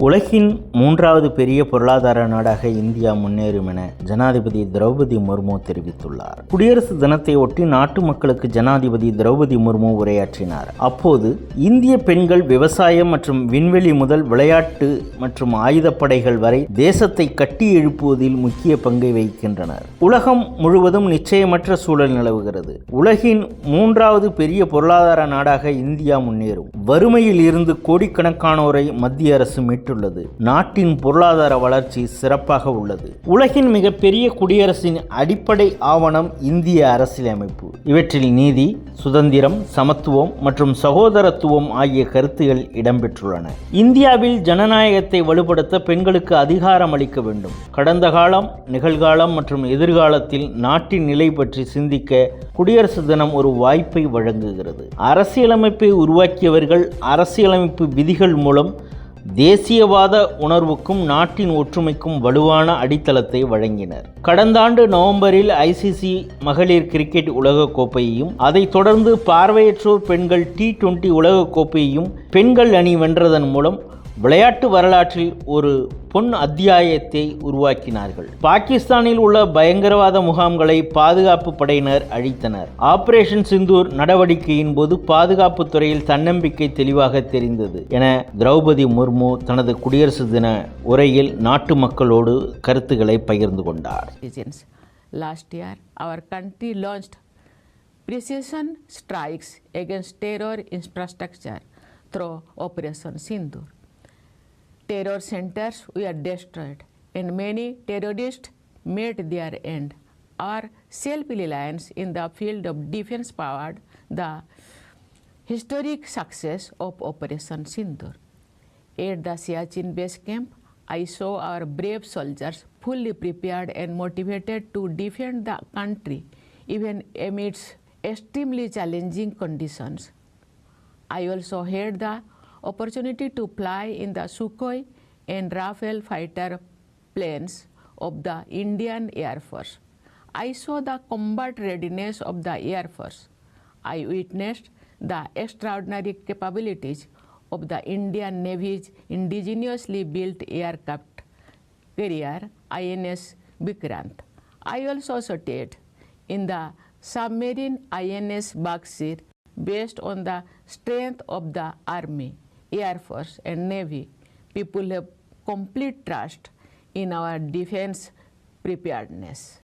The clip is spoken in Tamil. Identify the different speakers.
Speaker 1: உலகின் மூன்றாவது பெரிய பொருளாதார நாடாக இந்தியா முன்னேறும் என ஜனாதிபதி திரௌபதி முர்மு தெரிவித்துள்ளார். குடியரசு தினத்தை ஒட்டி நாட்டு மக்களுக்கு ஜனாதிபதி திரௌபதி முர்மு உரையாற்றினார். அப்போது இந்திய பெண்கள் விவசாயம் மற்றும் விண்வெளி முதல் விளையாட்டு மற்றும் ஆயுதப்படைகள் வரை தேசத்தை கட்டி எழுப்புவதில் முக்கிய பங்கை வகிக்கின்றனர். உலகம் முழுவதும் நிச்சயமற்ற சூழல் நிலவுகிறது. உலகின் மூன்றாவது பெரிய பொருளாதார நாடாக இந்தியா முன்னேறும். வறுமையில் இருந்து கோடிக்கணக்கானோரை மத்திய அரசு மீட்டுள்ளது. நாட்டின் பொருளாதார வளர்ச்சி சிறப்பாக உள்ளது. உலகின் மிகப்பெரிய குடியரசின் அடிப்படை ஆவணம் இந்திய அரசியலமைப்பு. இவற்றில் நீதி, சுதந்திரம், சமத்துவம் மற்றும் சகோதரத்துவம் ஆகிய கருத்துகள் இடம்பெற்றுள்ளன. இந்தியாவில் ஜனநாயகத்தை வலுப்படுத்த பெண்களுக்கு அதிகாரம் அளிக்க வேண்டும். கடந்த காலம், நிகழ்காலம் மற்றும் எதிர்காலத்தில் நாட்டின் நிலை பற்றி சிந்திக்க குடியரசு தினம் ஒரு வாய்ப்பை வழங்குகிறது. அரசியலமைப்பை உருவாக்கியவர்கள் அரசியலமைப்பு விதிகள் மூலம் தேசியவாத உணர்வுக்கும் நாட்டின் ஒற்றுமைக்கும் வலுவான அடித்தளத்தை வழங்கினர். கடந்த ஆண்டு நவம்பரில் ICC மகளிர் கிரிக்கெட் உலகக் கோப்பையையும் அதைத் தொடர்ந்து பார்வையற்றோர் பெண்கள் T20 உலகக் கோப்பையையும் பெண்கள் அணி வென்றதன் மூலம் விளையாட்டு வரலாற்றில் ஒரு பொன் அத்தியாயத்தை உருவாக்கினார்கள். பாகிஸ்தானில் உள்ள பயங்கரவாத முகாம்களை பாதுகாப்பு படையினர் அழித்தனர். ஆபரேஷன் சிந்தூர் நடவடிக்கையின் போது பாதுகாப்பு துறையில் தன்னம்பிக்கை தெளிவாக தெரிந்தது என திரௌபதி முர்மு தனது குடியரசு தின உரையில் நாட்டு மக்களோடு கருத்துக்களை பகிர்ந்து கொண்டார்.
Speaker 2: Last year, our country launched precision strikes against terror infrastructure through Operation Sindoor. Terror centers were destroyed and many terrorists met their end. Our self-reliance in the field of defense powered the historic success of Operation Sindoor. At the Siachen base camp, I saw our brave soldiers fully prepared and motivated to defend the country even amidst extremely challenging conditions. I also had the opportunity to fly in the Sukhoi and Rafale fighter planes of the Indian Air Force. I saw the combat readiness of the Air Force. I witnessed the extraordinary capabilities of the Indian Navy's indigenously built aircraft carrier INS Vikrant. I also studied in the submarine INS Bagsir. Based on the strength of the Army, Air Force and Navy, people have complete trust in our defense preparedness.